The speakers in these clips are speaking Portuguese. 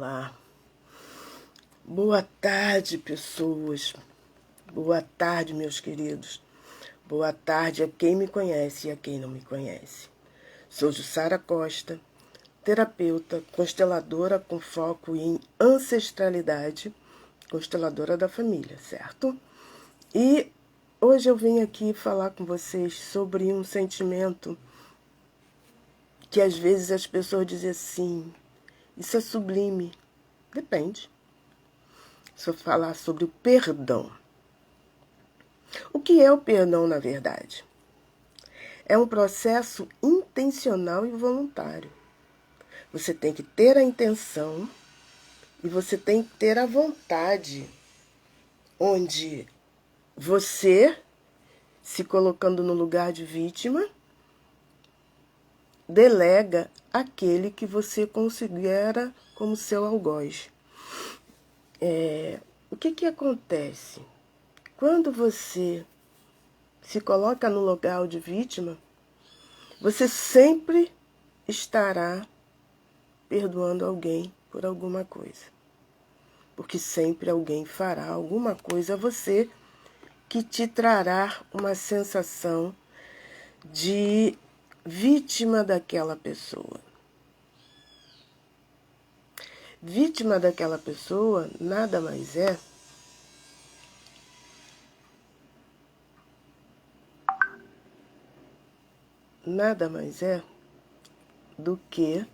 Olá, boa tarde, pessoas. Boa tarde, meus queridos. Boa tarde a quem me conhece e a quem não me conhece. Sou Jussara Costa, terapeuta, consteladora com foco em ancestralidade, consteladora da família, certo? E hoje eu vim aqui falar com vocês sobre um sentimento que às vezes as pessoas dizem assim, isso é sublime. Depende. Se eu falar sobre o perdão. O que é o perdão, na verdade? É um processo intencional e voluntário. Você tem que ter a intenção e você tem que ter a vontade, onde você, se colocando no lugar de vítima, delega aquele que você considera como seu algoz. O que acontece? Quando você se coloca no lugar de vítima, você sempre estará perdoando alguém por alguma coisa. Porque sempre alguém fará alguma coisa a você que te trará uma sensação de vítima daquela pessoa. Vítima daquela pessoa nada mais é do que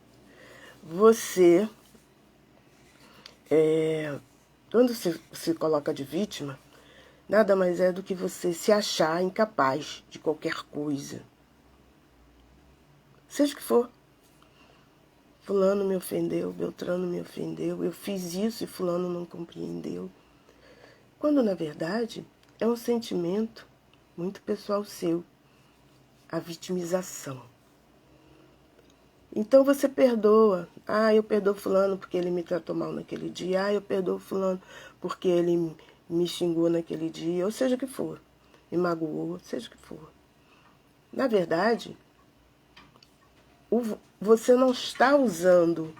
você, quando se coloca de vítima, nada mais é do que você se achar incapaz de qualquer coisa. Seja o que for. Fulano me ofendeu, Beltrano me ofendeu, eu fiz isso e fulano não compreendeu. Quando, na verdade, é um sentimento muito pessoal seu, a vitimização. Então você perdoa. Ah, eu perdoo fulano porque ele me tratou mal naquele dia. Ah, eu perdoo fulano porque ele me xingou naquele dia. Ou seja o que for. Me magoou, seja o que for. Na verdade, você não está usando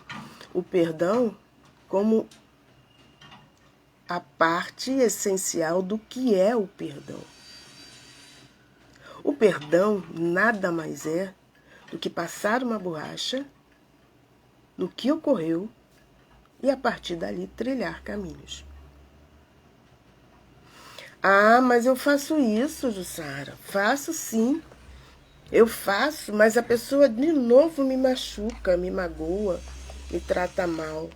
o perdão como a parte essencial do que é o perdão. O perdão nada mais é do que passar uma borracha no que ocorreu e a partir dali trilhar caminhos. Ah, mas eu faço isso, Jussara. Faço sim. Eu faço, mas a pessoa de novo me machuca, me magoa, me trata mal.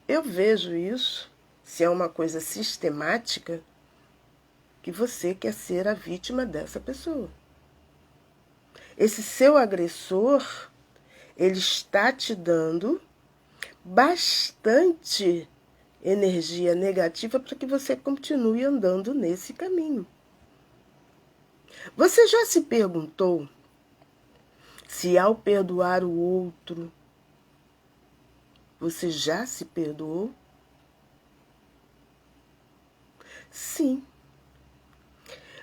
Eu vejo isso, se é uma coisa sistemática, que você quer ser a vítima dessa pessoa. Esse seu agressor, ele está te dando bastante energia negativa para que você continue andando nesse caminho. Você já se perguntou se ao perdoar o outro, você já se perdoou? Sim.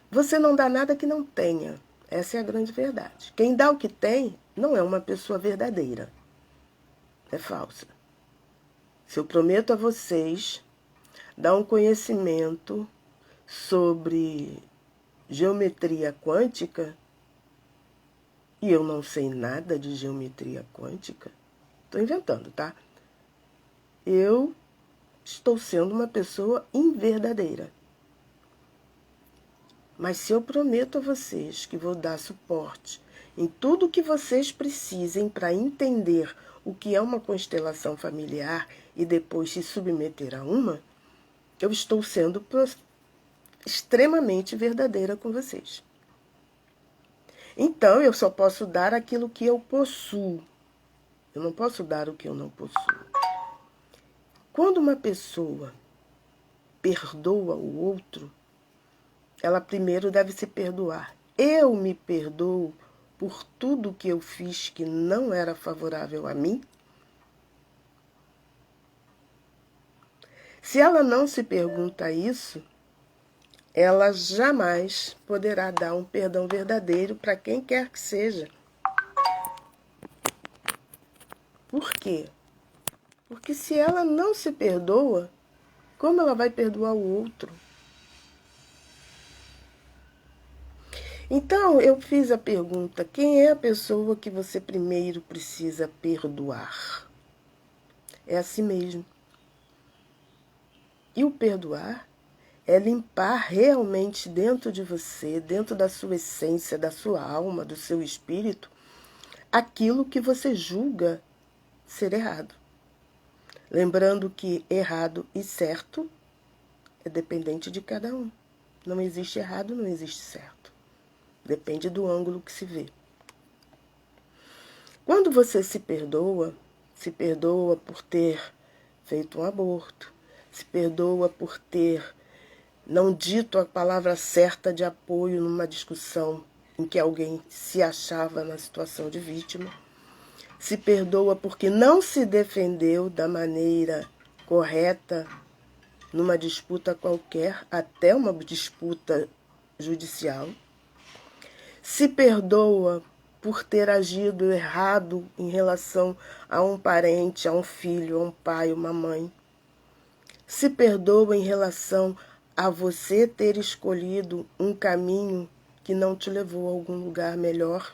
Você não dá nada que não tenha. Essa é a grande verdade. Quem dá o que tem não é uma pessoa verdadeira. É falsa. Se eu prometo a vocês dar um conhecimento sobre geometria quântica, e eu não sei nada de geometria quântica, estou inventando, tá? Eu estou sendo uma pessoa inverdadeira. Mas se eu prometo a vocês que vou dar suporte em tudo que vocês precisem para entender o que é uma constelação familiar e depois se submeter a uma, eu estou sendo extremamente verdadeira com vocês. Então, eu só posso dar aquilo que eu possuo. Eu não posso dar o que eu não possuo. Quando uma pessoa perdoa o outro, ela primeiro deve se perdoar. Eu me perdoo por tudo que eu fiz que não era favorável a mim? Se ela não se pergunta isso, ela jamais poderá dar um perdão verdadeiro para quem quer que seja. Por quê? Porque se ela não se perdoa, como ela vai perdoar o outro? Então, eu fiz a pergunta: quem é a pessoa que você primeiro precisa perdoar? É a si mesmo. E o perdoar é limpar realmente dentro de você, dentro da sua essência, da sua alma, do seu espírito, aquilo que você julga ser errado. Lembrando que errado e certo é dependente de cada um. Não existe errado, não existe certo. Depende do ângulo que se vê. Quando você se perdoa por ter feito um aborto, se perdoa por ter não dito a palavra certa de apoio numa discussão em que alguém se achava na situação de vítima, se perdoa porque não se defendeu da maneira correta numa disputa qualquer, até uma disputa judicial, se perdoa por ter agido errado em relação a um parente, a um filho, a um pai, uma mãe. Se perdoa em relação a você ter escolhido um caminho que não te levou a algum lugar melhor.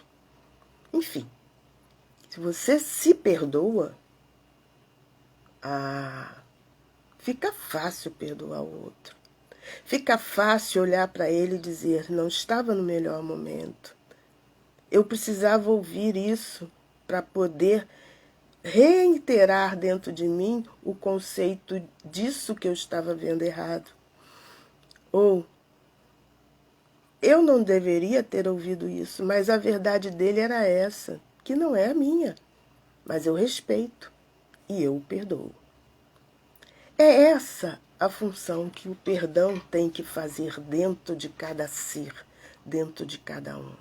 Enfim, se você se perdoa, fica fácil perdoar o outro. Fica fácil olhar para ele e dizer: não estava no melhor momento. Eu precisava ouvir isso para poder reiterar dentro de mim o conceito disso que eu estava vendo errado. Ou, eu não deveria ter ouvido isso, mas a verdade dele era essa, que não é a minha, mas eu respeito e eu o perdoo. É essa a função que o perdão tem que fazer dentro de cada ser, dentro de cada um.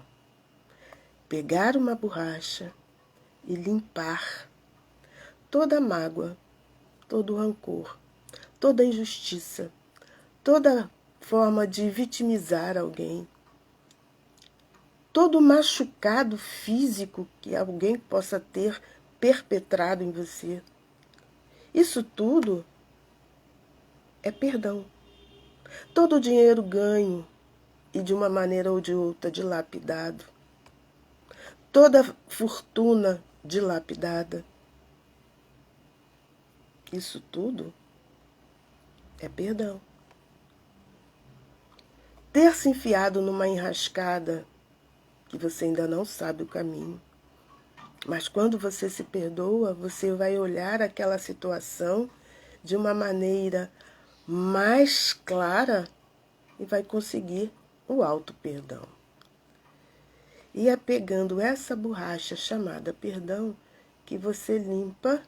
Pegar uma borracha e limpar toda a mágoa, todo o rancor, toda a injustiça, toda forma de vitimizar alguém, todo machucado físico que alguém possa ter perpetrado em você. Isso tudo é perdão. Todo o dinheiro ganho e de uma maneira ou de outra dilapidado, toda fortuna dilapidada, isso tudo é perdão. Ter se enfiado numa enrascada que você ainda não sabe o caminho, mas quando você se perdoa, você vai olhar aquela situação de uma maneira mais clara e vai conseguir o auto-perdão. E é pegando essa borracha chamada perdão que você limpa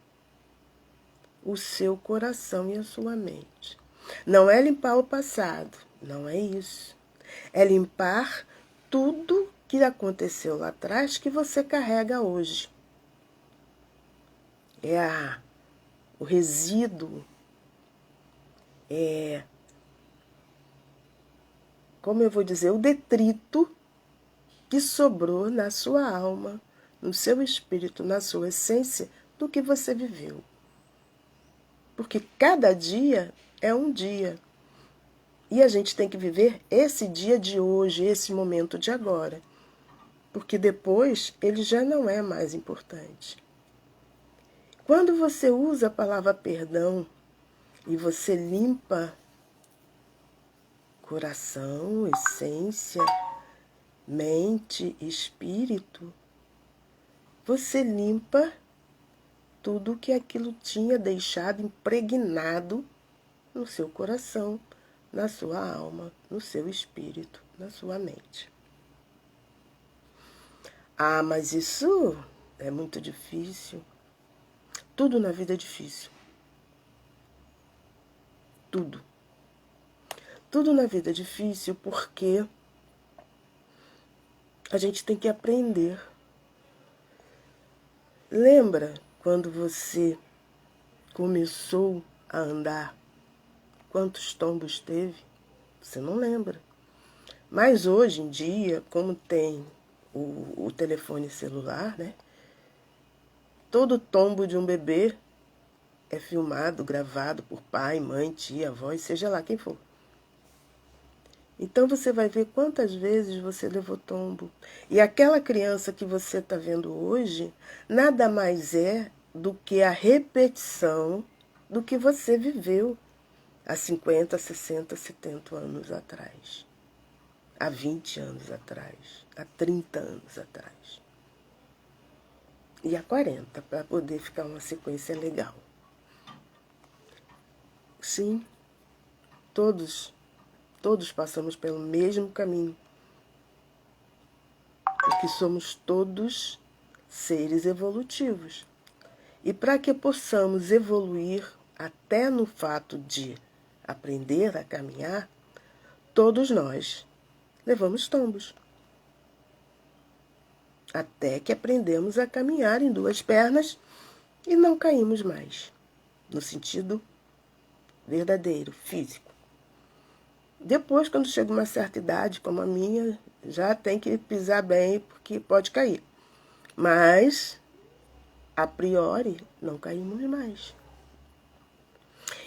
o seu coração e a sua mente. Não é limpar o passado, não é isso. É limpar tudo que aconteceu lá atrás que você carrega hoje. É o resíduo, como eu vou dizer, o detrito que sobrou na sua alma, no seu espírito, na sua essência, do que você viveu. Porque cada dia é um dia. E a gente tem que viver esse dia de hoje, esse momento de agora. Porque depois ele já não é mais importante. Quando você usa a palavra perdão e você limpa coração, essência, mente, espírito, você limpa tudo que aquilo tinha deixado impregnado no seu coração, na sua alma, no seu espírito, na sua mente. Ah, mas isso é muito difícil. Tudo na vida é difícil. Tudo. Tudo na vida é difícil porque a gente tem que aprender. Lembra quando você começou a andar? Quantos tombos teve? Você não lembra. Mas hoje em dia, como tem o telefone celular, né? todo tombo de um bebê é filmado, gravado por pai, mãe, tia, avó, seja lá quem for. Então você vai ver quantas vezes você levou tombo. E aquela criança que você está vendo hoje, nada mais é do que a repetição do que você viveu há 50, 60, 70 anos atrás. Há 20 anos atrás. Há 30 anos atrás. E há 40, para poder ficar uma sequência legal. Sim, todos passamos pelo mesmo caminho. Porque somos todos seres evolutivos. E para que possamos evoluir até no fato de aprender a caminhar, todos nós levamos tombos. Até que aprendemos a caminhar em duas pernas e não caímos mais, no sentido verdadeiro, físico. Depois, quando chega uma certa idade, como a minha, já tem que pisar bem, porque pode cair. Mas, a priori, não caímos mais.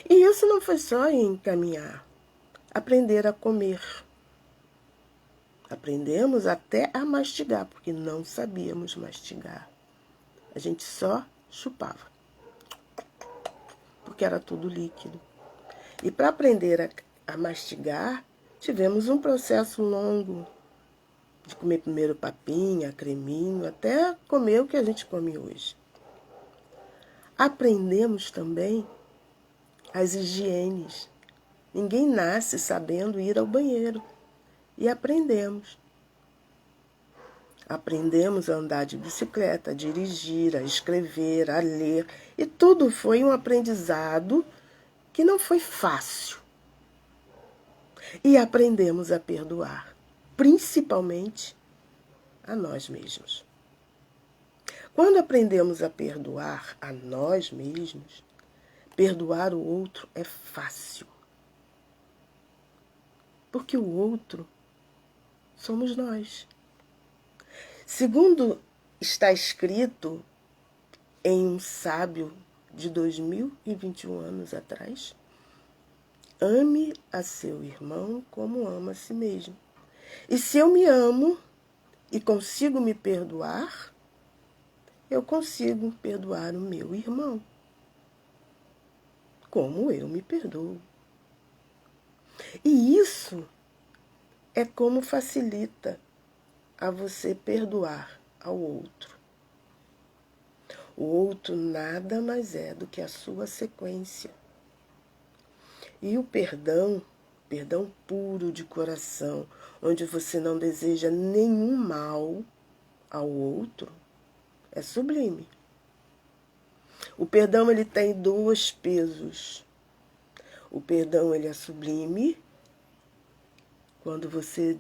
E isso não foi só em caminhar. Aprender a comer. Aprendemos até a mastigar, porque não sabíamos mastigar. A gente só chupava, porque era tudo líquido. E para aprender a mastigar, tivemos um processo longo de comer primeiro papinha, creminho, até comer o que a gente come hoje. Aprendemos também as higienes. Ninguém nasce sabendo ir ao banheiro. E aprendemos. Aprendemos a andar de bicicleta, a dirigir, a escrever, a ler. E tudo foi um aprendizado que não foi fácil. E aprendemos a perdoar, principalmente a nós mesmos. Quando aprendemos a perdoar a nós mesmos, perdoar o outro é fácil. Porque o outro somos nós. Segundo está escrito em um sábio de 2021 anos atrás, ame a seu irmão como ama a si mesmo. E se eu me amo e consigo me perdoar, eu consigo perdoar o meu irmão, como eu me perdoo. E isso é como facilita a você perdoar ao outro. O outro nada mais é do que a sua sequência. E o perdão puro de coração, onde você não deseja nenhum mal ao outro, é sublime. O perdão ele tem dois pesos. O perdão ele é sublime, quando você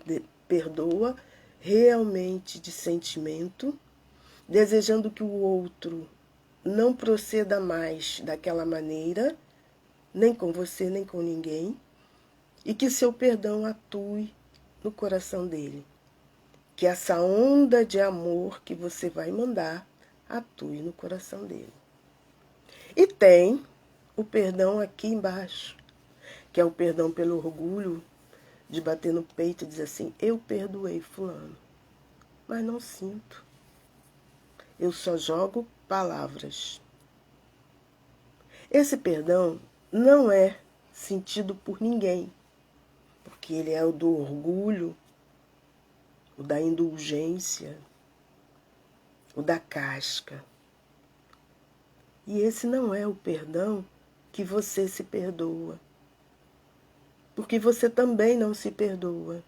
perdoa realmente de sentimento, desejando que o outro não proceda mais daquela maneira, nem com você, nem com ninguém, e que seu perdão atue no coração dele. Que essa onda de amor que você vai mandar atue no coração dele. E tem o perdão aqui embaixo, que é o perdão pelo orgulho de bater no peito e dizer assim, eu perdoei fulano, mas não sinto. Eu só jogo palavras. Esse perdão não é sentido por ninguém, porque ele é o do orgulho, o da indulgência, o da casca. E esse não é o perdão que você se perdoa, porque você também não se perdoa.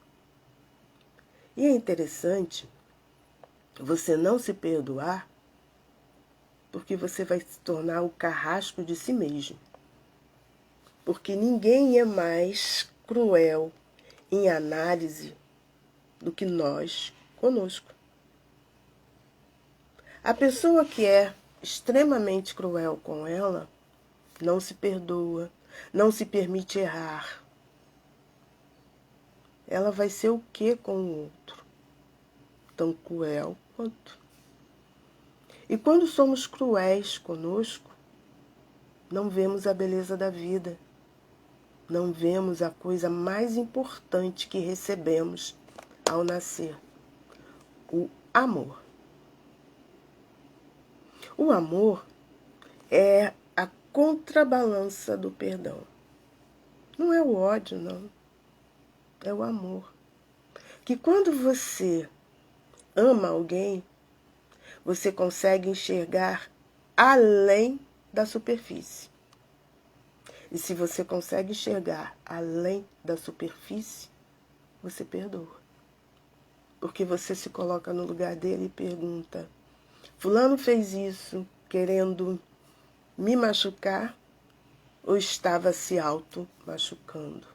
E é interessante você não se perdoar, porque você vai se tornar o carrasco de si mesmo. Porque ninguém é mais cruel em análise do que nós conosco. A pessoa que é extremamente cruel com ela não se perdoa, não se permite errar. Ela vai ser o que com o outro? Tão cruel quanto. E quando somos cruéis conosco, não vemos a beleza da vida, não vemos a coisa mais importante que recebemos ao nascer, o amor. O amor é a contrabalança do perdão. Não é o ódio, não. É o amor. Que quando você ama alguém, você consegue enxergar além da superfície. E se você consegue enxergar além da superfície, você perdoa. Porque você se coloca no lugar dele e pergunta: fulano fez isso querendo me machucar ou estava se auto-machucando?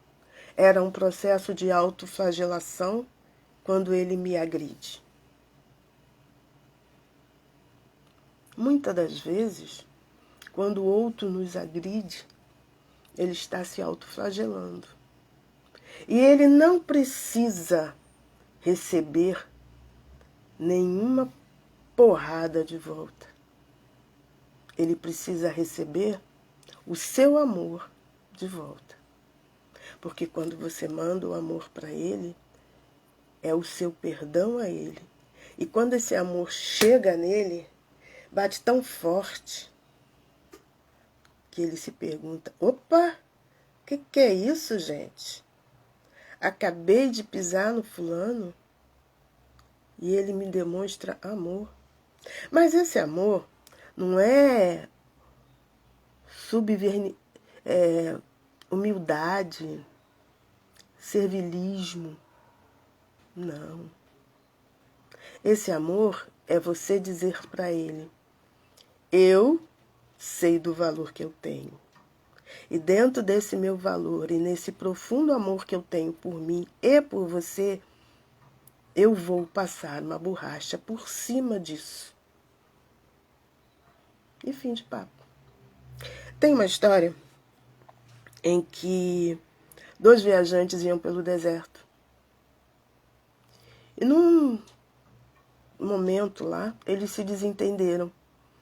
Era um processo de autoflagelação quando ele me agride. Muitas das vezes, quando o outro nos agride, ele está se autoflagelando. E ele não precisa receber nenhuma porrada de volta. Ele precisa receber o seu amor de volta. Porque quando você manda o amor para ele, é o seu perdão a ele. E quando esse amor chega nele, bate tão forte que ele se pergunta: opa, o que é isso, gente? Acabei de pisar no fulano e ele me demonstra amor. Mas esse amor não é humildade, servilismo. Não. Esse amor é você dizer para ele: eu sei do valor que eu tenho. E dentro desse meu valor e nesse profundo amor que eu tenho por mim e por você, eu vou passar uma borracha por cima disso. E fim de papo. Tem uma história em que 2 viajantes iam pelo deserto. E num momento lá, eles se desentenderam.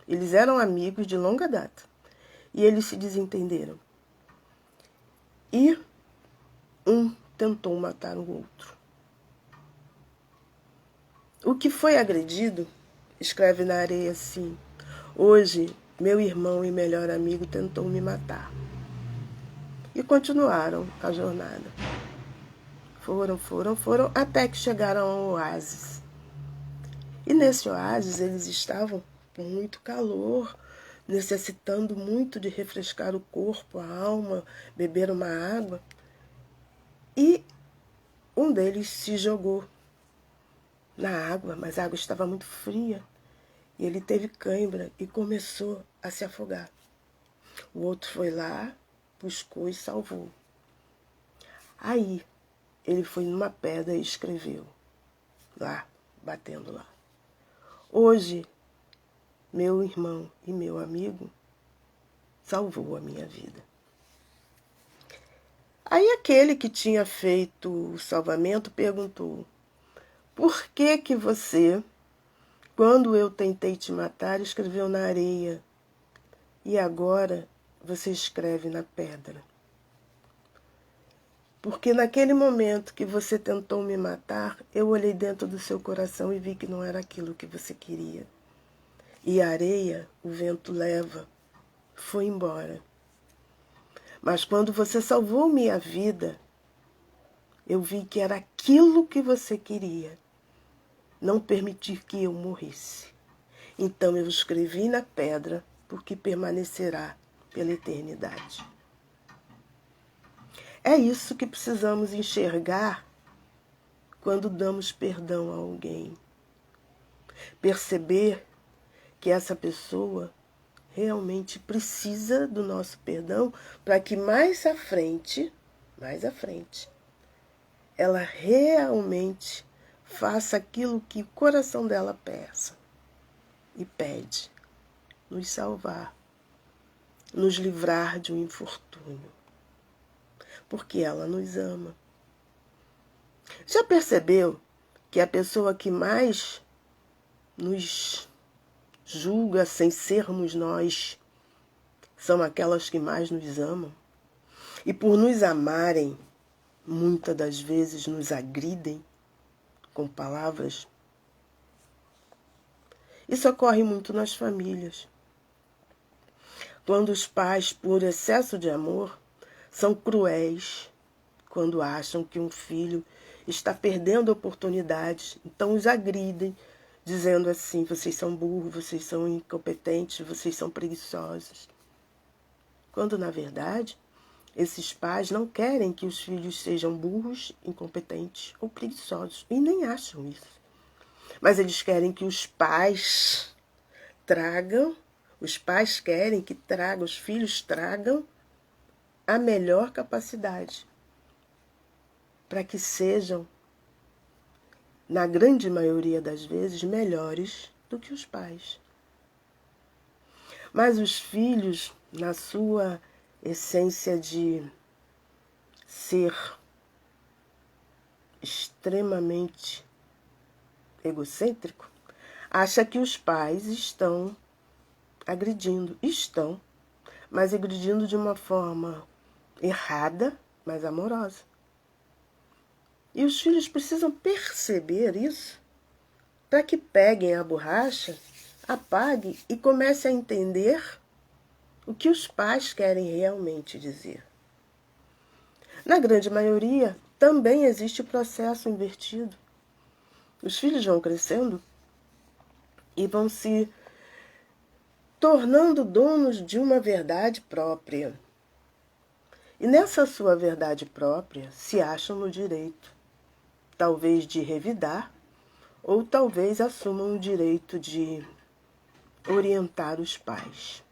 Eles eram amigos de longa data. E eles se desentenderam. E um tentou matar o outro. O que foi agredido escreve na areia assim: hoje, meu irmão e melhor amigo tentou me matar. E continuaram a jornada. Foram, até que chegaram a um oásis. E nesse oásis eles estavam com muito calor, necessitando muito de refrescar o corpo, a alma, beber uma água. E um deles se jogou na água, mas a água estava muito fria. E ele teve cãibra e começou a se afogar. O outro foi lá, buscou e salvou. Aí, ele foi numa pedra e escreveu, lá, batendo lá: hoje, meu irmão e meu amigo salvou a minha vida. Aí aquele que tinha feito o salvamento perguntou: por que você, quando eu tentei te matar, escreveu na areia e agora você escreve na pedra? Porque naquele momento que você tentou me matar, eu olhei dentro do seu coração e vi que não era aquilo que você queria. E a areia, o vento leva, foi embora. Mas quando você salvou minha vida, eu vi que era aquilo que você queria. Não permitir que eu morresse. Então eu escrevi na pedra, porque permanecerá pela eternidade. É isso que precisamos enxergar quando damos perdão a alguém. Perceber que essa pessoa realmente precisa do nosso perdão para que mais à frente, ela realmente faça aquilo que o coração dela peça e pede: nos salvar, nos livrar de um infortúnio. Porque ela nos ama. Já percebeu que a pessoa que mais nos julga sem sermos nós, são aquelas que mais nos amam. E por nos amarem, muitas das vezes nos agridem com palavras. Isso ocorre muito nas famílias. Quando os pais, por excesso de amor, são cruéis, quando acham que um filho está perdendo oportunidades, então os agridem, dizendo assim: vocês são burros, vocês são incompetentes, vocês são preguiçosos. Quando, na verdade, esses pais não querem que os filhos sejam burros, incompetentes ou preguiçosos, e nem acham isso. Mas eles querem que os pais querem que os filhos tragam a melhor capacidade, para que sejam, na grande maioria das vezes, melhores do que os pais. Mas os filhos, na sua essência de ser extremamente egocêntrico, acha que os pais estão agredindo. Estão, mas agredindo de uma forma errada, mas amorosa. E os filhos precisam perceber isso para que peguem a borracha, apaguem e comecem a entender o que os pais querem realmente dizer. Na grande maioria, também existe o processo invertido. Os filhos vão crescendo e vão se tornando donos de uma verdade própria. E nessa sua verdade própria se acham no direito, talvez de revidar, ou talvez assumam o direito de orientar os pais.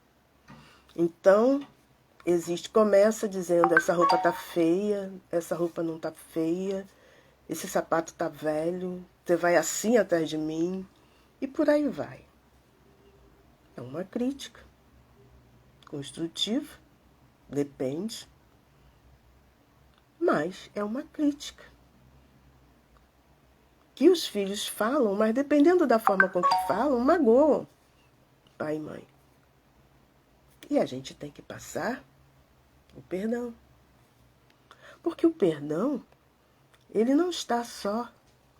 Então, começa dizendo: essa roupa está feia, essa roupa não está feia, esse sapato está velho, você vai assim atrás de mim, e por aí vai. É uma crítica construtiva, depende, mas é uma crítica que os filhos falam, mas dependendo da forma com que falam, magoam pai e mãe. E a gente tem que passar o perdão. Porque o perdão, ele não está só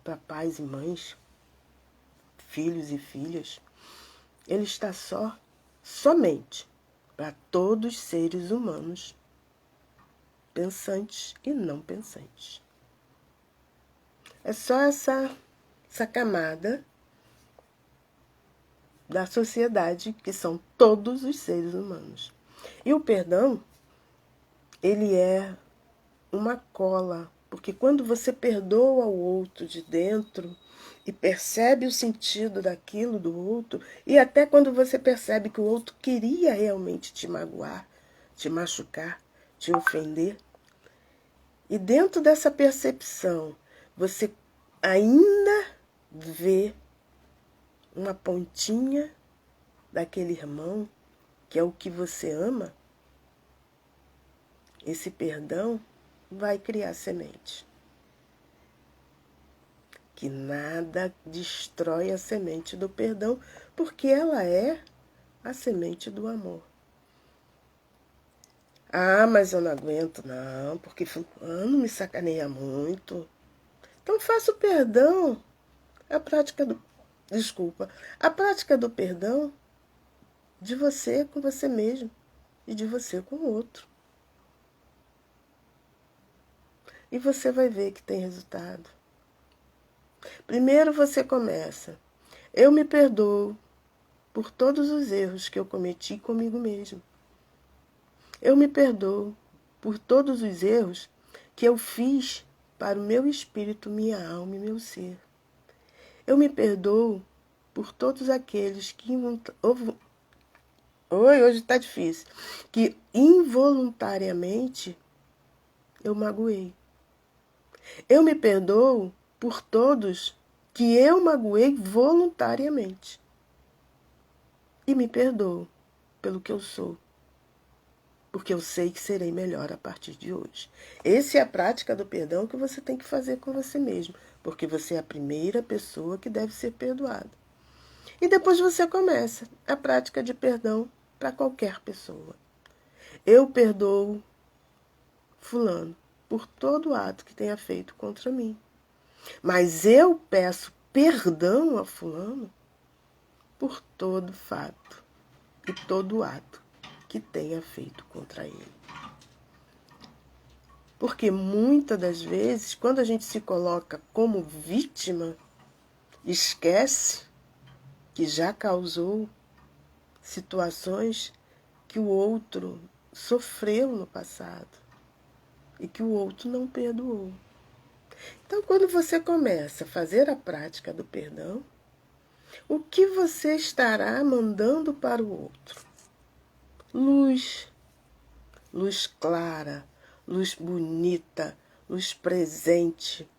para pais e mães, filhos e filhas. Ele está somente para todos os seres humanos, pensantes e não pensantes. É só essa camada da sociedade que são todos os seres humanos. E o perdão, ele é uma cola, porque quando você perdoa o outro de dentro e percebe o sentido daquilo do outro, e até quando você percebe que o outro queria realmente te magoar, te machucar, te ofender, e dentro dessa percepção você ainda vê uma pontinha daquele irmão que é o que você ama, esse perdão vai criar semente. Que nada destrói a semente do perdão, porque ela é a semente do amor. Ah, mas eu não aguento, não, porque fulano me sacaneia muito. Então faça o perdão. A prática do perdão de você com você mesmo e de você com o outro. E você vai ver que tem resultado. Primeiro você começa: eu me perdoo por todos os erros que eu cometi comigo mesmo. Eu me perdoo por todos os erros que eu fiz para o meu espírito, minha alma e meu ser. Eu me perdoo por todos aqueles que hoje está difícil, que involuntariamente eu magoei. Eu me perdoo por todos que eu magoei voluntariamente. E me perdoo pelo que eu sou, porque eu sei que serei melhor a partir de hoje. Essa é a prática do perdão que você tem que fazer com você mesmo, porque você é a primeira pessoa que deve ser perdoada. E depois você começa a prática de perdão para qualquer pessoa. Eu perdoo fulano por todo ato que tenha feito contra mim. Mas eu peço perdão a fulano por todo fato e todo ato que tenha feito contra ele. Porque muitas das vezes, quando a gente se coloca como vítima, esquece que já causou situações que o outro sofreu no passado e que o outro não perdoou. Então, quando você começa a fazer a prática do perdão, o que você estará mandando para o outro? Luz, luz clara, luz bonita, luz presente.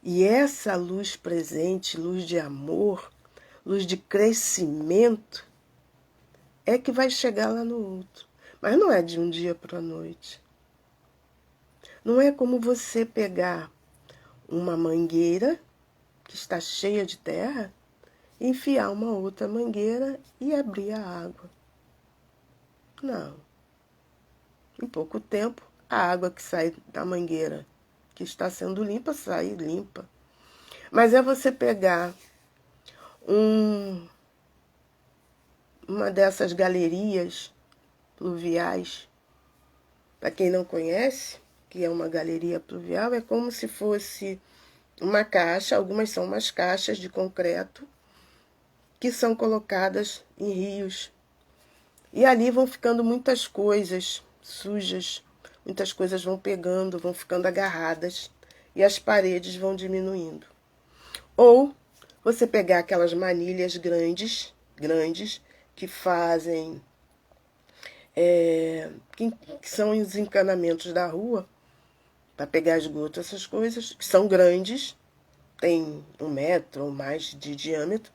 E essa luz presente, luz de amor, luz de crescimento, é que vai chegar lá no outro. Mas não é de um dia para a noite. Não é como você pegar uma mangueira que está cheia de terra, enfiar uma outra mangueira e abrir a água. Não. Em pouco tempo, a água que sai da mangueira, que está sendo limpa, sai limpa. Mas é você pegar uma dessas galerias pluviais. Para quem não conhece, que é uma galeria pluvial, é como se fosse uma caixa, algumas são umas caixas de concreto, que são colocadas em rios. E ali vão ficando muitas coisas sujas, muitas coisas vão pegando, vão ficando agarradas e as paredes vão diminuindo. Ou você pegar aquelas manilhas grandes que fazem, que são os encanamentos da rua, para pegar esgoto, essas coisas, que são grandes, tem 1 metro ou mais de diâmetro,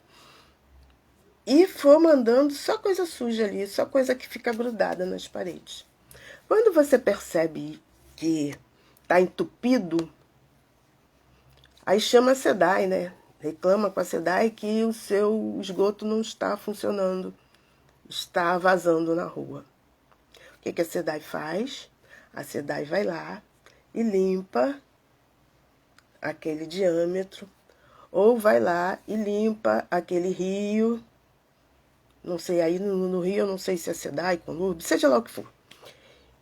e for mandando só coisa suja ali, só coisa que fica grudada nas paredes. Quando você percebe que está entupido, aí chama a SEDAI, né? Reclama com a SEDAI que o seu esgoto não está funcionando, está vazando na rua. O que a SEDAI faz? A SEDAI vai lá e limpa aquele diâmetro, ou vai lá e limpa aquele rio. Não sei, aí no rio eu não sei se é SEDAI, Conurb, seja lá o que for.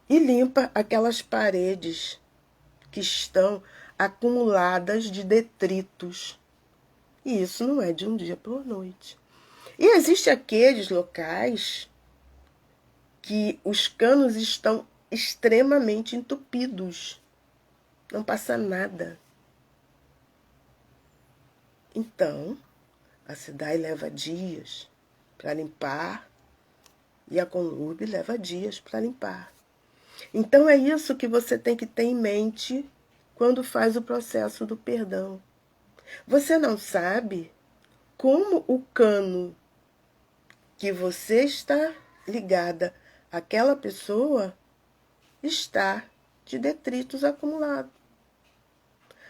E limpa aquelas paredes que estão acumuladas de detritos. E isso não é de um dia para a noite. E existem aqueles locais que os canos estão extremamente entupidos. Não passa nada. Então, a SEDAI leva dias para limpar e a Conurb leva dias para limpar. Então é isso que você tem que ter em mente quando faz o processo do perdão. Você não sabe como o cano que você está ligada àquela pessoa está de detritos acumulados.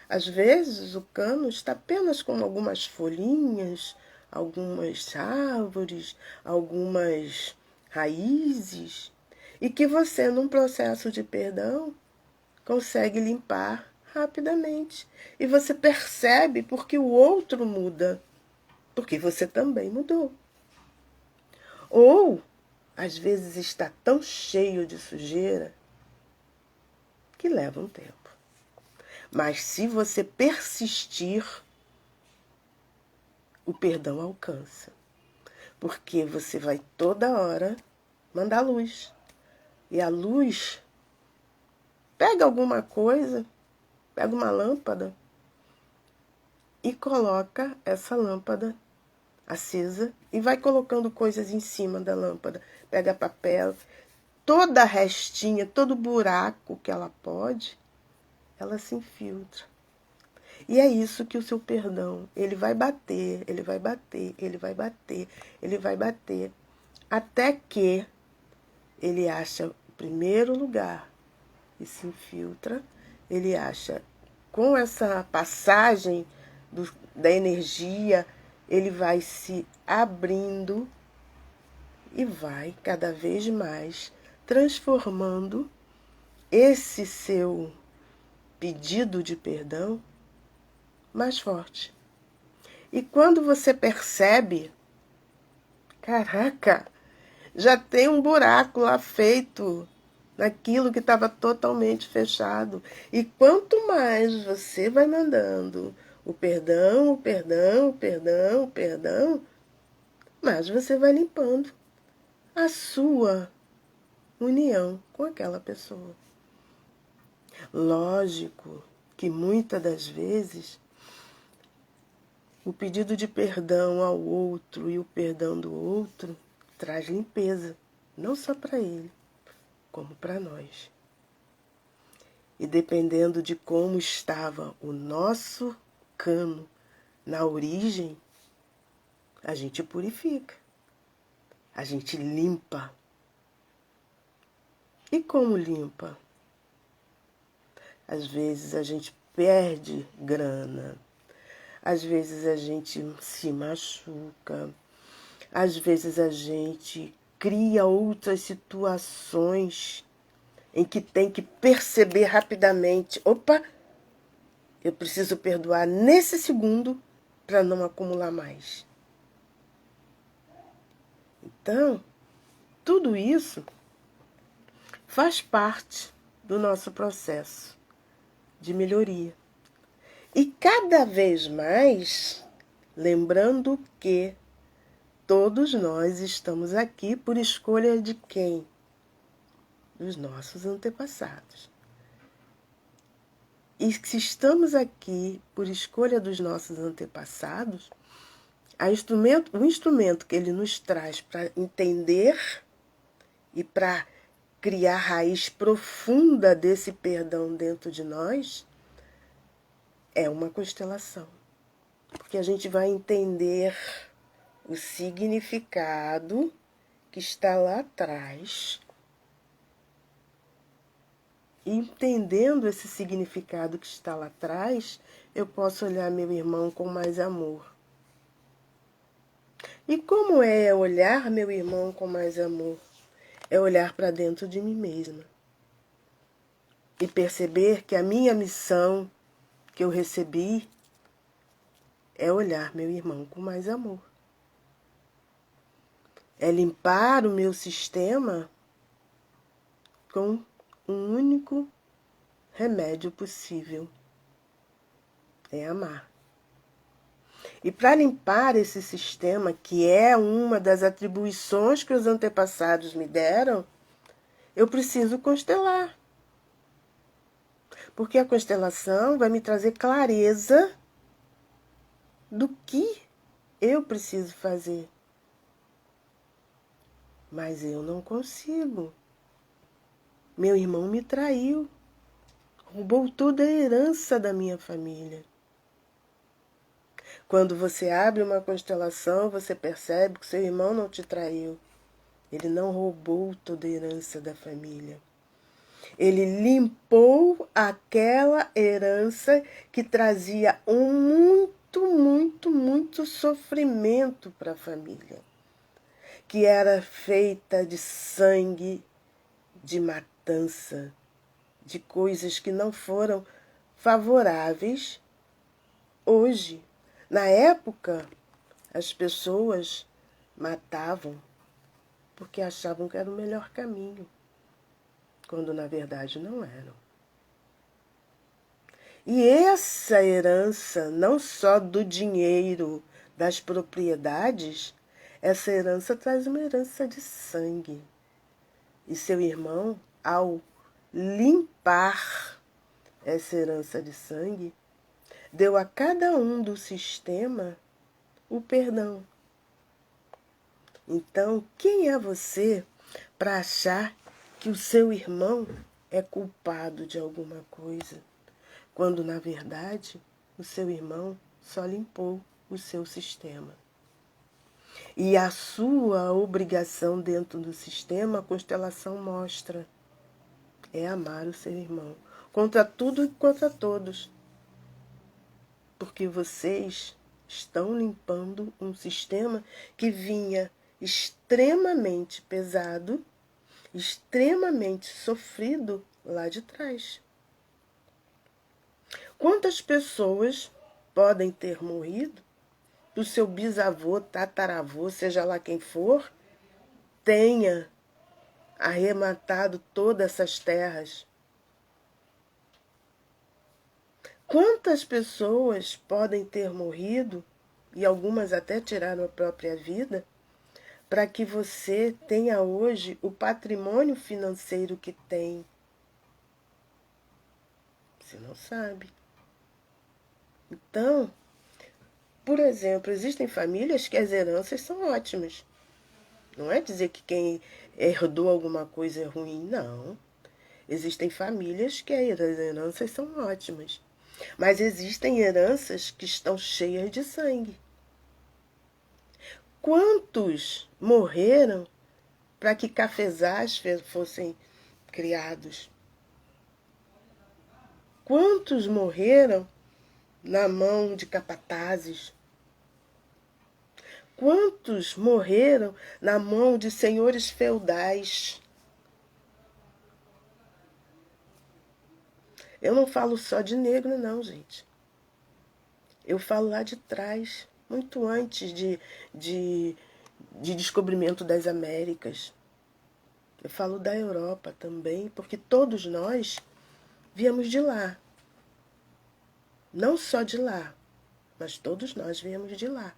Às vezes o cano está apenas com algumas folhinhas, algumas árvores, algumas raízes, e que você, num processo de perdão, consegue limpar rapidamente. E você percebe porque o outro muda, porque você também mudou. Ou, às vezes, está tão cheio de sujeira que leva um tempo. Mas se você persistir, o perdão alcança. Porque você vai toda hora mandar luz. E a luz pega alguma coisa, pega uma lâmpada e coloca essa lâmpada acesa e vai colocando coisas em cima da lâmpada. Pega papel, toda a restinha, todo buraco que ela pode, ela se infiltra. E é isso que o seu perdão, ele vai bater, ele vai bater, ele vai bater, ele vai bater, até que ele acha o primeiro lugar e se infiltra, ele acha, com essa passagem da energia ele vai se abrindo e vai cada vez mais transformando esse seu pedido de perdão mais forte. E quando você percebe, caraca, já tem um buraco lá feito naquilo que estava totalmente fechado. E quanto mais você vai mandando o perdão, o perdão, o perdão, o perdão, mais você vai limpando a sua união com aquela pessoa. Lógico que muitas das vezes o pedido de perdão ao outro e o perdão do outro traz limpeza, não só para ele, como para nós. E dependendo de como estava o nosso cano na origem, a gente purifica, a gente limpa. E como limpa? Às vezes a gente perde grana, às vezes a gente se machuca, às vezes a gente cria outras situações em que tem que perceber rapidamente, opa, eu preciso perdoar nesse segundo para não acumular mais. Então, tudo isso faz parte do nosso processo de melhoria. E cada vez mais, lembrando que todos nós estamos aqui por escolha de quem? Dos nossos antepassados. E se estamos aqui por escolha dos nossos antepassados, o instrumento que ele nos traz para entender e para criar raiz profunda desse perdão dentro de nós é uma constelação. Porque a gente vai entender o significado que está lá atrás. E entendendo esse significado que está lá atrás, eu posso olhar meu irmão com mais amor. E como é olhar meu irmão com mais amor? É olhar para dentro de mim mesma. E perceber que a minha missão que eu recebi é olhar meu irmão com mais amor. É limpar o meu sistema com um único remédio possível. É amar. E para limpar esse sistema, que é uma das atribuições que os antepassados me deram, eu preciso constelar. Porque a constelação vai me trazer clareza do que eu preciso fazer. Mas eu não consigo. Meu irmão me traiu. Roubou toda a herança da minha família. Quando você abre uma constelação, você percebe que seu irmão não te traiu. Ele não roubou toda a herança da família. Ele limpou aquela herança que trazia muito sofrimento para a família. Que era feita de sangue, de matança, de coisas que não foram favoráveis hoje. Na época, as pessoas matavam porque achavam que era o melhor caminho, quando na verdade não eram. E essa herança, não só do dinheiro, das propriedades, essa herança traz uma herança de sangue. E seu irmão, ao limpar essa herança de sangue, deu a cada um do sistema o perdão. Então, quem é você para achar que o seu irmão é culpado de alguma coisa, quando, na verdade, o seu irmão só limpou o seu sistema? E a sua obrigação dentro do sistema, a constelação mostra, é amar o seu irmão, contra tudo e contra todos. Porque vocês estão limpando um sistema que vinha extremamente pesado, extremamente sofrido lá de trás. Quantas pessoas podem ter morrido do seu bisavô, tataravô, seja lá quem for, tenha arrematado todas essas terras? Quantas pessoas podem ter morrido, e algumas até tiraram a própria vida, para que você tenha hoje o patrimônio financeiro que tem? Você não sabe. Então, por exemplo, existem famílias que as heranças são ótimas. Não é dizer que quem herdou alguma coisa é ruim, não. Existem famílias que as heranças são ótimas. Mas existem heranças que estão cheias de sangue. Quantos morreram para que cafezais fossem criados? Quantos morreram na mão de capatazes? Quantos morreram na mão de senhores feudais? Eu não falo só de negro, não, gente. Eu falo lá de trás, muito antes de descobrimento das Américas. Eu falo da Europa também, porque todos nós viemos de lá. Não só de lá, mas todos nós viemos de lá.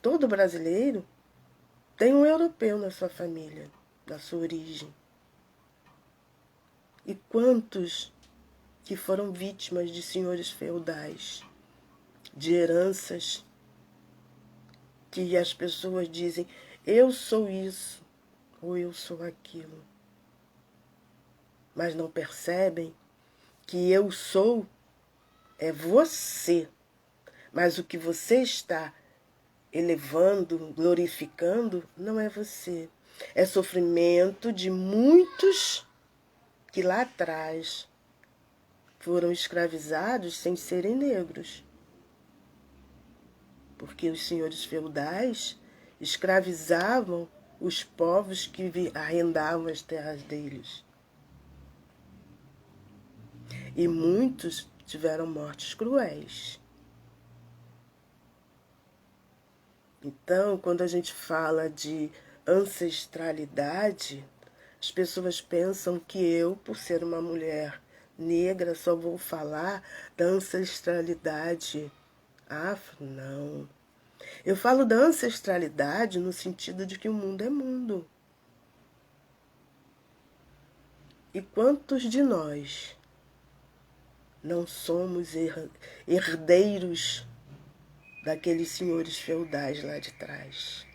Todo brasileiro tem um europeu na sua família, na sua origem. E quantos que foram vítimas de senhores feudais, de heranças, que as pessoas dizem, eu sou isso, ou eu sou aquilo. Mas não percebem que eu sou é você. Mas o que você está elevando, glorificando, não é você. É sofrimento de muitos que lá atrás foram escravizados sem serem negros. Porque os senhores feudais escravizavam os povos que arrendavam as terras deles. E muitos tiveram mortes cruéis. Então, quando a gente fala de ancestralidade, as pessoas pensam que eu, por ser uma mulher negra, só vou falar da ancestralidade afro. Não. Eu falo da ancestralidade no sentido de que o mundo é mundo. E quantos de nós não somos herdeiros daqueles senhores feudais lá de trás?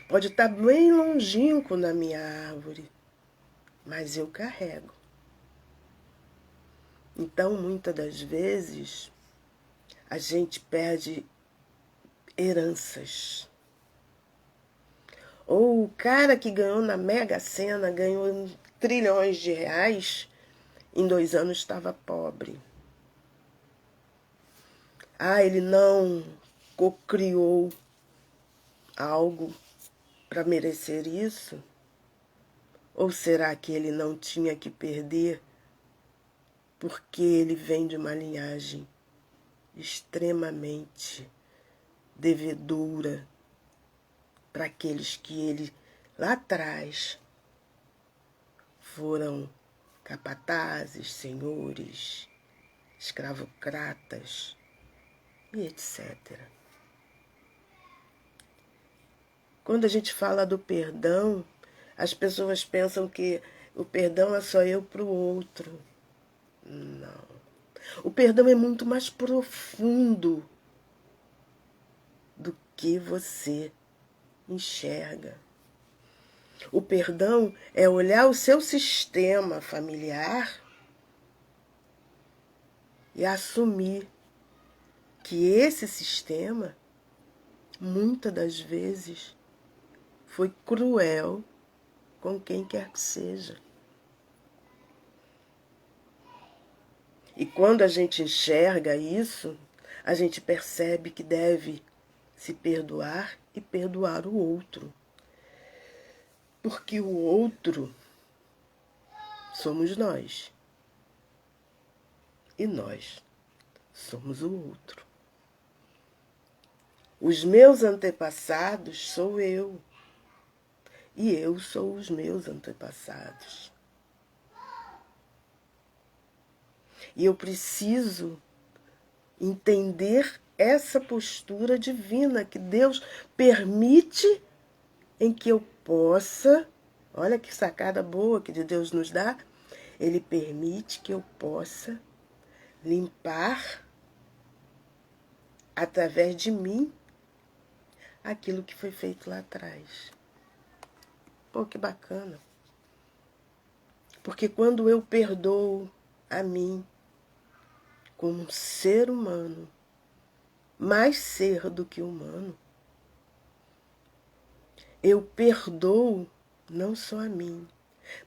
Pode estar bem longínquo na minha árvore, mas eu carrego. Então, muitas das vezes, a gente perde heranças. Ou o cara que ganhou na Mega Sena, ganhou trilhões de reais, em 2 anos estava pobre. Ah, ele não cocriou algo para merecer isso? Ou será que ele não tinha que perder porque ele vem de uma linhagem extremamente devedora para aqueles que ele lá atrás foram capatazes, senhores, escravocratas e etc. Quando a gente fala do perdão, as pessoas pensam que o perdão é só eu para o outro. Não. O perdão é muito mais profundo do que você enxerga. O perdão é olhar o seu sistema familiar e assumir que esse sistema, muitas das vezes, foi cruel com quem quer que seja. E quando a gente enxerga isso, a gente percebe que deve se perdoar e perdoar o outro. Porque o outro somos nós. E nós somos o outro. Os meus antepassados sou eu. E eu sou os meus antepassados. E eu preciso entender essa postura divina que Deus permite em que eu possa, olha que sacada boa que Deus nos dá, Ele permite que eu possa limpar através de mim aquilo que foi feito lá atrás. Pô, que bacana. Porque quando eu perdoo a mim, como um ser humano, mais ser do que humano, eu perdoo não só a mim,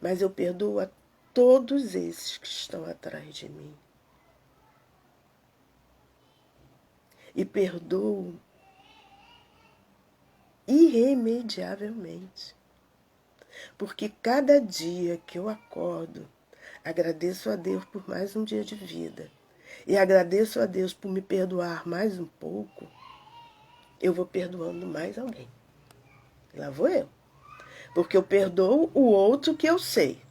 mas eu perdoo a todos esses que estão atrás de mim. E perdoo irremediavelmente. Porque cada dia que eu acordo, agradeço a Deus por mais um dia de vida. E agradeço a Deus por me perdoar mais um pouco, eu vou perdoando mais alguém. E lá vou eu. Porque eu perdoo o outro que eu sei.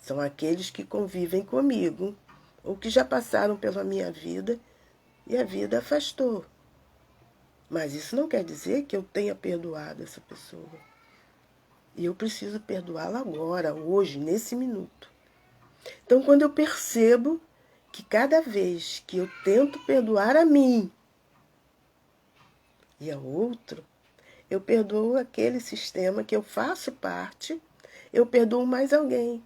São aqueles que convivem comigo, ou que já passaram pela minha vida e a vida afastou. Mas isso não quer dizer que eu tenha perdoado essa pessoa. E eu preciso perdoá-la agora, hoje, nesse minuto. Então, quando eu percebo que cada vez que eu tento perdoar a mim e ao outro, eu perdoo aquele sistema que eu faço parte, eu perdoo mais alguém.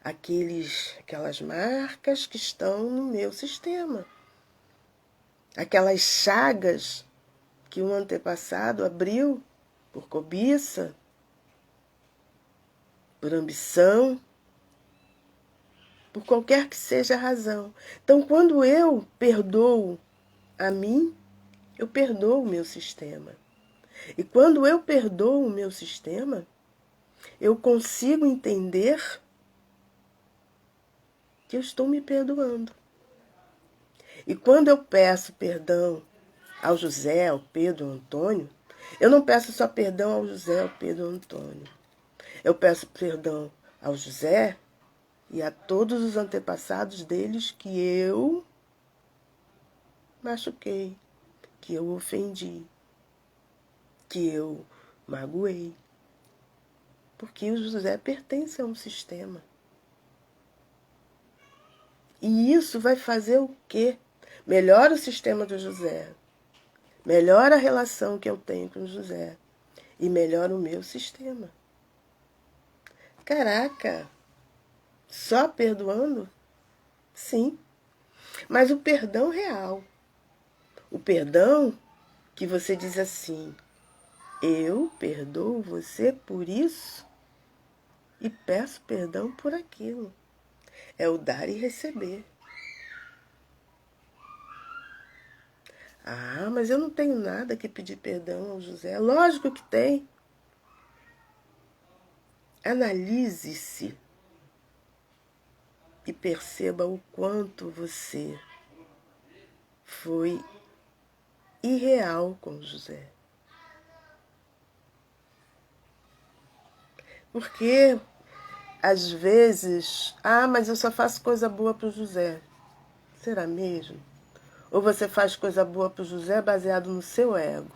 Aquelas marcas que estão no meu sistema. Aquelas chagas que um antepassado abriu por cobiça, por ambição, por qualquer que seja a razão. Então, quando eu perdoo a mim, eu perdoo o meu sistema. E quando eu perdoo o meu sistema, eu consigo entender que eu estou me perdoando. E quando eu peço perdão ao José, ao Pedro, ao Antônio, eu não peço só perdão ao José, ao Pedro, ao Antônio. Eu peço perdão ao José e a todos os antepassados deles que eu machuquei, que eu ofendi, que eu magoei. Porque o José pertence a um sistema. E isso vai fazer o quê? Melhora o sistema do José. Melhora a relação que eu tenho com o José. E melhora o meu sistema. Caraca! Só perdoando? Sim. Mas o perdão real. O perdão que você diz assim: eu perdoo você por isso e peço perdão por aquilo. É o dar e receber. Ah, mas eu não tenho nada que pedir perdão ao José. Lógico que tem. Analise-se e perceba o quanto você foi irreal com José. Porque, às vezes, mas eu só faço coisa boa para o José. Será mesmo? Ou você faz coisa boa para o José baseado no seu ego,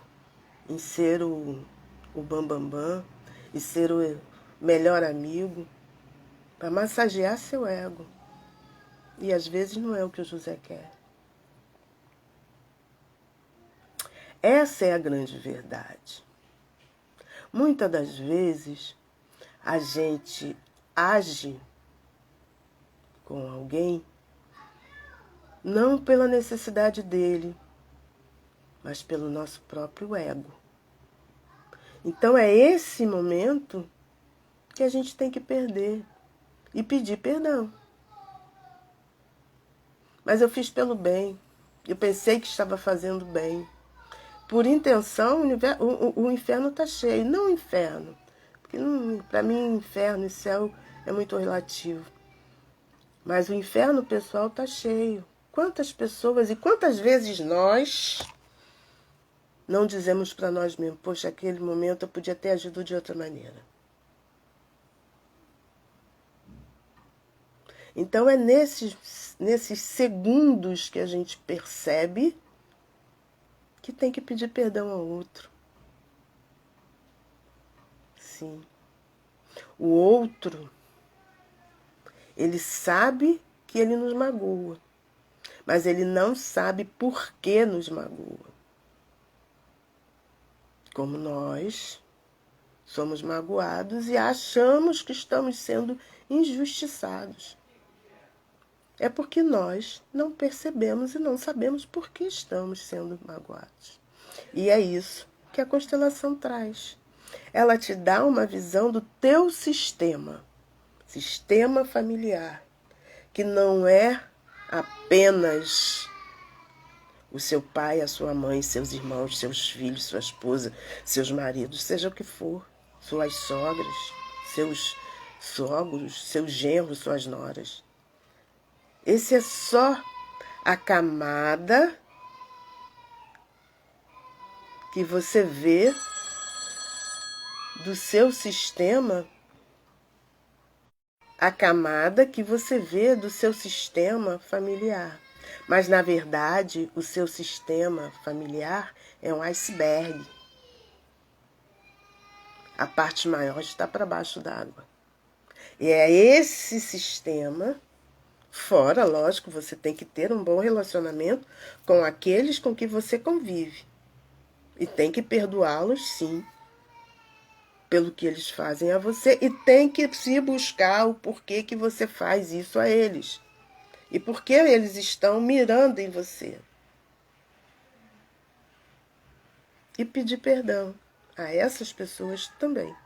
em ser o bambambam, e ser o melhor amigo, para massagear seu ego. E às vezes não é o que o José quer. Essa é a grande verdade. Muitas das vezes a gente age com alguém não pela necessidade dele, mas pelo nosso próprio ego. Então é esse momento que a gente tem que perder e pedir perdão. Mas eu fiz pelo bem. Eu pensei que estava fazendo bem. Por intenção, o inferno está cheio. Não o inferno. Porque para mim, inferno e céu é muito relativo. Mas o inferno pessoal está cheio. Quantas pessoas e quantas vezes nós não dizemos para nós mesmos, poxa, aquele momento eu podia ter agido de outra maneira. Então é nesses segundos que a gente percebe que tem que pedir perdão ao outro. Sim. O outro, ele sabe que ele nos magoa, mas ele não sabe por que nos magoa. Como nós somos magoados e achamos que estamos sendo injustiçados. É porque nós não percebemos e não sabemos por que estamos sendo magoados. E é isso que a constelação traz. Ela te dá uma visão do teu sistema familiar, que não é apenas o seu pai, a sua mãe, seus irmãos, seus filhos, sua esposa, seus maridos, seja o que for, suas sogras, seus sogros, seus genros, suas noras. Esse é só a camada que você vê do seu sistema, a camada que você vê do seu sistema familiar. Mas, na verdade, o seu sistema familiar é um iceberg. A parte maior está para baixo d'água. E é esse sistema, fora, lógico, você tem que ter um bom relacionamento com aqueles com que você convive. E tem que perdoá-los, sim, pelo que eles fazem a você. E tem que se buscar o porquê que você faz isso a eles. E por que eles estão mirando em você. E pedir perdão a essas pessoas também.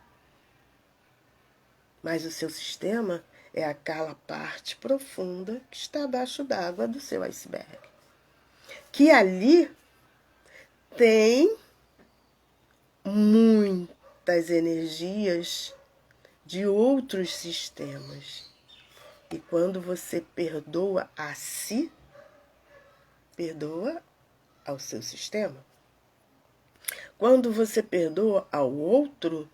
Mas o seu sistema é aquela parte profunda que está abaixo d'água do seu iceberg. Que ali tem muitas energias de outros sistemas. E quando você perdoa a si, perdoa ao seu sistema. Quando você perdoa ao outro,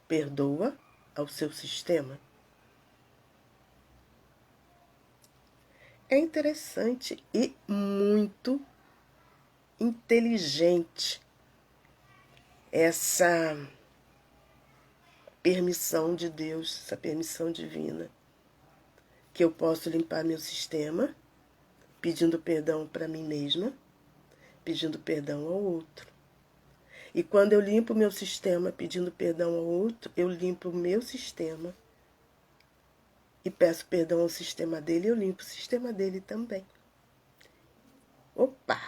perdoa ao seu sistema. É interessante e muito inteligente essa permissão de Deus, essa permissão divina, que eu posso limpar meu sistema, pedindo perdão para mim mesma, pedindo perdão ao outro. E quando eu limpo meu sistema pedindo perdão ao outro, eu limpo o meu sistema e peço perdão ao sistema dele, eu limpo o sistema dele também. Opa!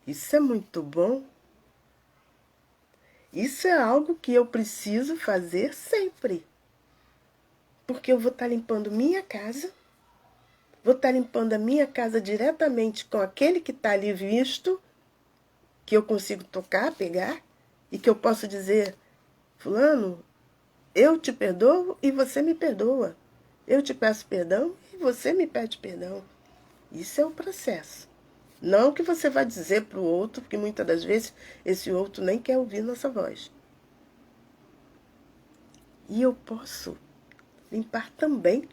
Isso é muito bom. Isso é algo que eu preciso fazer sempre. Porque eu vou estar limpando minha casa, vou estar limpando a minha casa diretamente com aquele que está ali visto, que eu consigo tocar, pegar, e que eu posso dizer, fulano, eu te perdoo e você me perdoa. Eu te peço perdão e você me pede perdão. Isso é o processo. Não que você vá dizer para o outro, porque muitas das vezes esse outro nem quer ouvir nossa voz. E eu posso limpar também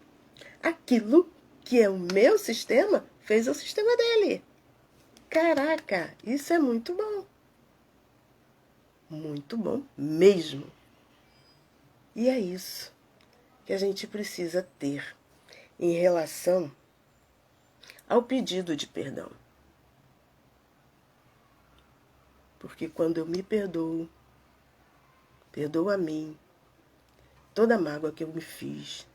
aquilo que é o meu sistema, fez o sistema dele. Caraca, isso é muito bom. Muito bom mesmo. E é isso que a gente precisa ter em relação ao pedido de perdão. Porque quando eu me perdoo, perdoo a mim, toda a mágoa que eu me fiz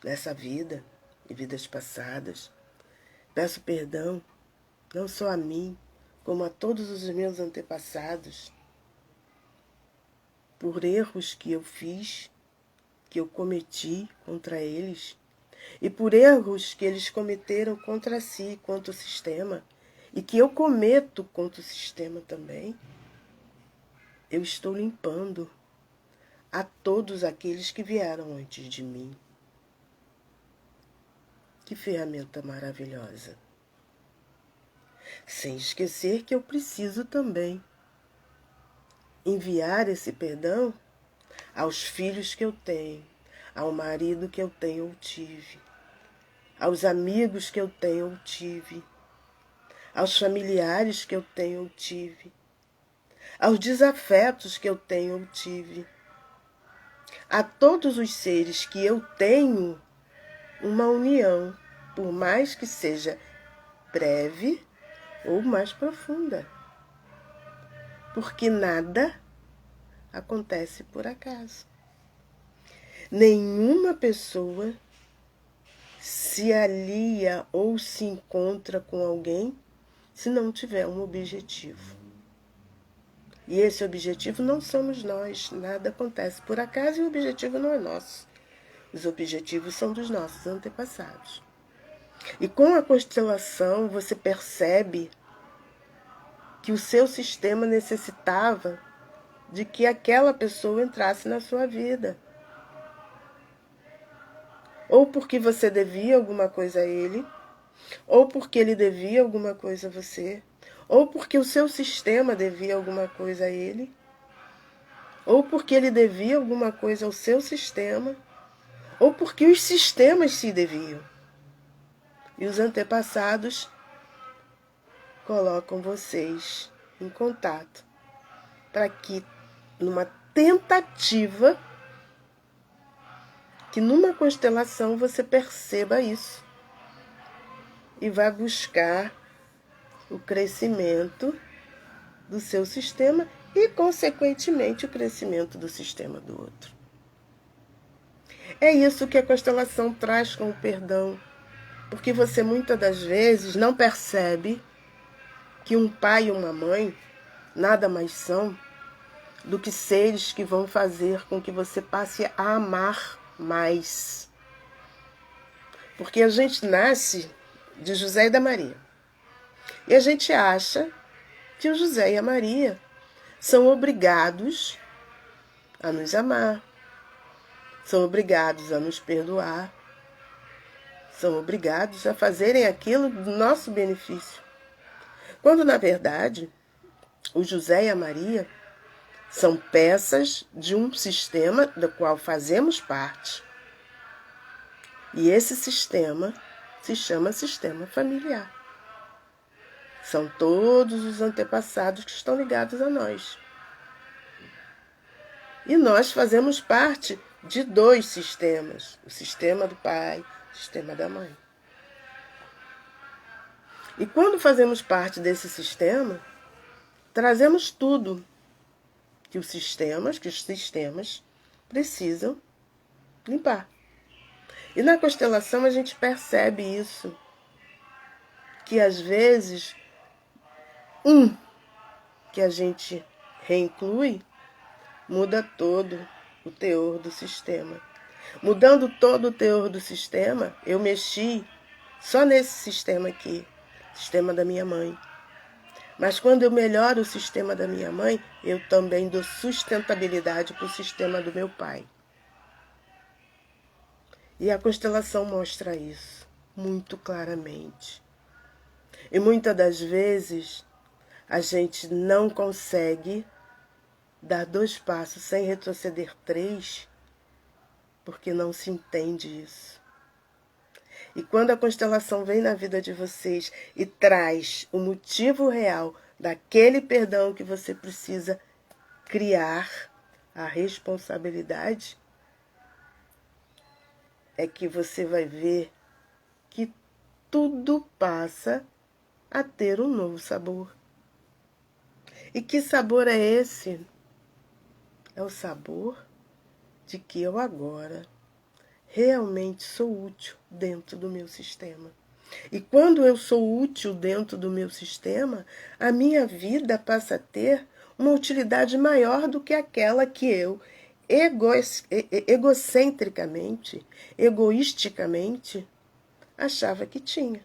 nessa vida e vidas passadas, peço perdão não só a mim, como a todos os meus antepassados, por erros que eu fiz, que eu cometi contra eles, e por erros que eles cometeram contra si, contra o sistema, e que eu cometo contra o sistema também, eu estou limpando a todos aqueles que vieram antes de mim. Que ferramenta maravilhosa! Sem esquecer que eu preciso também enviar esse perdão aos filhos que eu tenho, ao marido que eu tenho ou tive, aos amigos que eu tenho ou tive, aos familiares que eu tenho ou tive, aos desafetos que eu tenho ou tive, a todos os seres que eu tenho uma união, por mais que seja breve ou mais profunda. Porque nada acontece por acaso. Nenhuma pessoa se alia ou se encontra com alguém se não tiver um objetivo. E esse objetivo não somos nós. Nada acontece por acaso e o objetivo não é nosso. Os objetivos são dos nossos antepassados. E com a constelação você percebe que o seu sistema necessitava de que aquela pessoa entrasse na sua vida. Ou porque você devia alguma coisa a ele, ou porque ele devia alguma coisa a você, ou porque o seu sistema devia alguma coisa a ele, ou porque ele devia alguma coisa ao seu sistema, ou porque os sistemas se deviam. E os antepassados colocam vocês em contato para que, numa tentativa, que numa constelação você perceba isso e vá buscar o crescimento do seu sistema e, consequentemente, o crescimento do sistema do outro. É isso que a constelação traz com o perdão, porque você muitas das vezes não percebe que um pai e uma mãe nada mais são do que seres que vão fazer com que você passe a amar mais. Porque a gente nasce de José e da Maria. E a gente acha que o José e a Maria são obrigados a nos amar, são obrigados a nos perdoar, são obrigados a fazerem aquilo do nosso benefício. Quando, na verdade, o José e a Maria são peças de um sistema do qual fazemos parte. E esse sistema se chama sistema familiar. São todos os antepassados que estão ligados a nós. E nós fazemos parte de dois sistemas. O sistema do pai, o sistema da mãe. E quando fazemos parte desse sistema, trazemos tudo que os sistemas precisam limpar. E na constelação a gente percebe isso, que às vezes que a gente reinclui muda todo o teor do sistema. Mudando todo o teor do sistema, eu mexi só nesse sistema aqui, sistema da minha mãe. Mas quando eu melhoro o sistema da minha mãe, eu também dou sustentabilidade para o sistema do meu pai. E a constelação mostra isso muito claramente. E muitas das vezes a gente não consegue dar 2 passos sem retroceder 3, porque não se entende isso. E quando a constelação vem na vida de vocês e traz o motivo real daquele perdão que você precisa criar, a responsabilidade, é que você vai ver que tudo passa a ter um novo sabor. E que sabor é esse? É o sabor de que eu agora realmente sou útil dentro do meu sistema. E quando eu sou útil dentro do meu sistema, a minha vida passa a ter uma utilidade maior do que aquela que eu egocentricamente, egoisticamente, achava que tinha.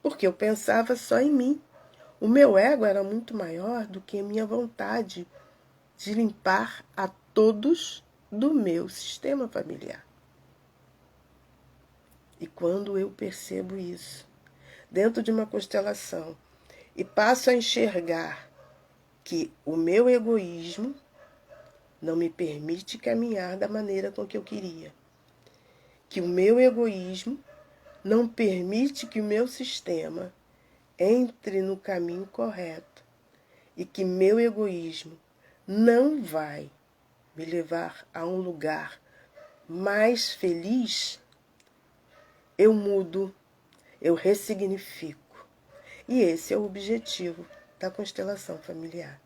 Porque eu pensava só em mim. O meu ego era muito maior do que a minha vontade de limpar a todos do meu sistema familiar. E quando eu percebo isso, dentro de uma constelação, e passo a enxergar que o meu egoísmo não me permite caminhar da maneira com que eu queria, que o meu egoísmo não permite que o meu sistema entre no caminho correto e que meu egoísmo não vai me levar a um lugar mais feliz, eu mudo, eu ressignifico. E esse é o objetivo da constelação familiar.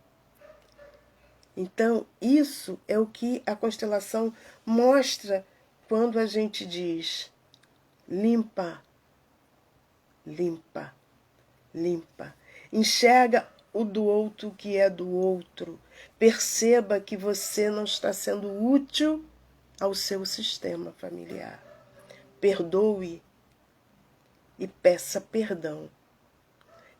Então, isso é o que a constelação mostra quando a gente diz limpa, limpa, limpa. Enxerga o do outro que é do outro. Perceba que você não está sendo útil ao seu sistema familiar. Perdoe e peça perdão.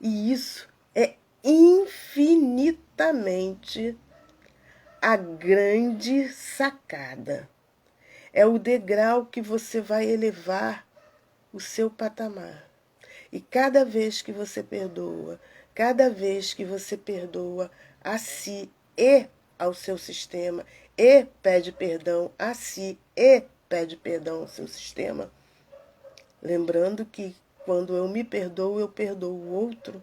E isso é infinitamente a grande sacada. É o degrau que você vai elevar o seu patamar. E cada vez que você perdoa, cada vez que você perdoa a si e ao seu sistema, e pede perdão a si e pede perdão ao seu sistema, lembrando que quando eu me perdoo, eu perdoo o outro,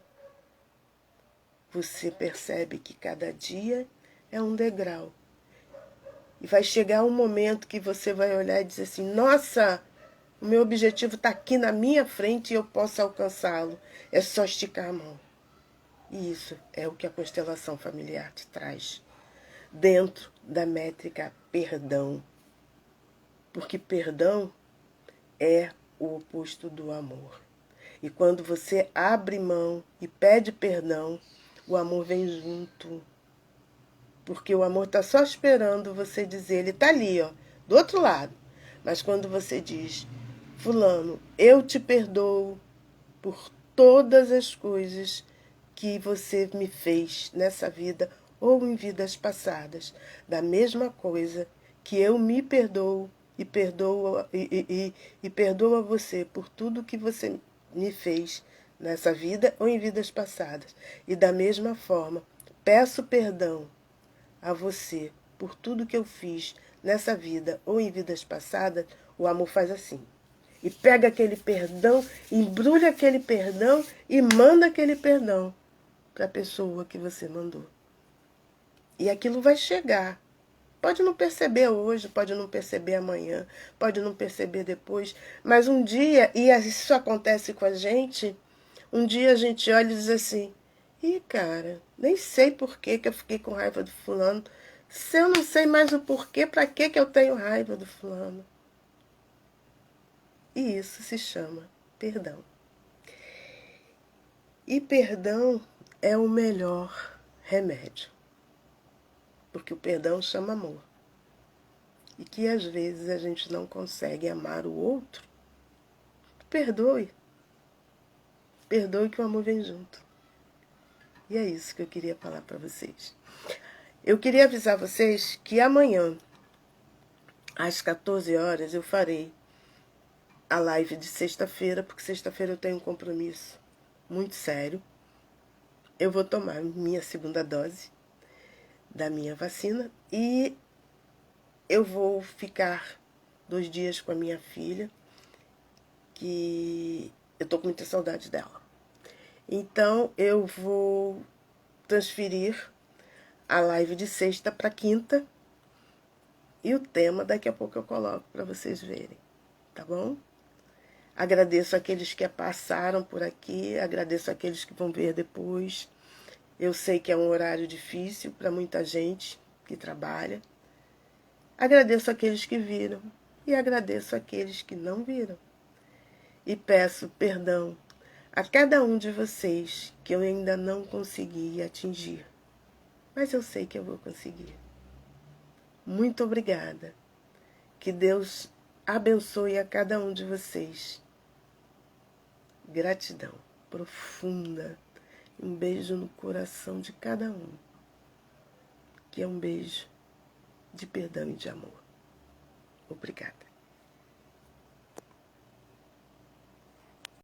você percebe que cada dia é um degrau. E vai chegar um momento que você vai olhar e dizer assim, nossa, o meu objetivo está aqui na minha frente e eu posso alcançá-lo. É só esticar a mão. E isso é o que a constelação familiar te traz. Dentro da métrica perdão. Porque perdão é o oposto do amor. E quando você abre mão e pede perdão, o amor vem junto. Porque o amor está só esperando você dizer, ele está ali, ó, do outro lado. Mas quando você diz, fulano, eu te perdoo por todas as coisas que você me fez nessa vida ou em vidas passadas, da mesma coisa que eu me perdoo e perdoo a você por tudo que você me fez nessa vida ou em vidas passadas. E da mesma forma, peço perdão a você por tudo que eu fiz nessa vida ou em vidas passadas. O amor faz assim. E pega aquele perdão, embrulha aquele perdão e manda aquele perdão para a pessoa que você mandou. E aquilo vai chegar. Pode não perceber hoje, pode não perceber amanhã, pode não perceber depois, mas um dia, e isso acontece com a gente, um dia a gente olha e diz assim, ih, cara, nem sei por que eu fiquei com raiva do fulano. Se eu não sei mais o porquê, para que eu tenho raiva do fulano? E isso se chama perdão. E perdão é o melhor remédio. Porque o perdão chama amor. E que às vezes a gente não consegue amar o outro. Perdoe. Perdoe que o amor vem junto. E é isso que eu queria falar para vocês. Eu queria avisar vocês que amanhã, às 14 horas, eu farei a live de sexta-feira, porque sexta-feira eu tenho um compromisso muito sério. Eu vou tomar minha segunda dose da minha vacina e eu vou ficar 2 dias com a minha filha, que eu tô com muita saudade dela. Então eu vou transferir a live de sexta para quinta e o tema daqui a pouco eu coloco para vocês verem, tá bom? Agradeço aqueles que passaram por aqui, agradeço aqueles que vão ver depois. Eu sei que é um horário difícil para muita gente que trabalha. Agradeço aqueles que viram e agradeço aqueles que não viram. E peço perdão a cada um de vocês que eu ainda não consegui atingir. Mas eu sei que eu vou conseguir. Muito obrigada. Que Deus abençoe a cada um de vocês. Gratidão profunda. Um beijo no coração de cada um. Que é um beijo de perdão e de amor. Obrigada.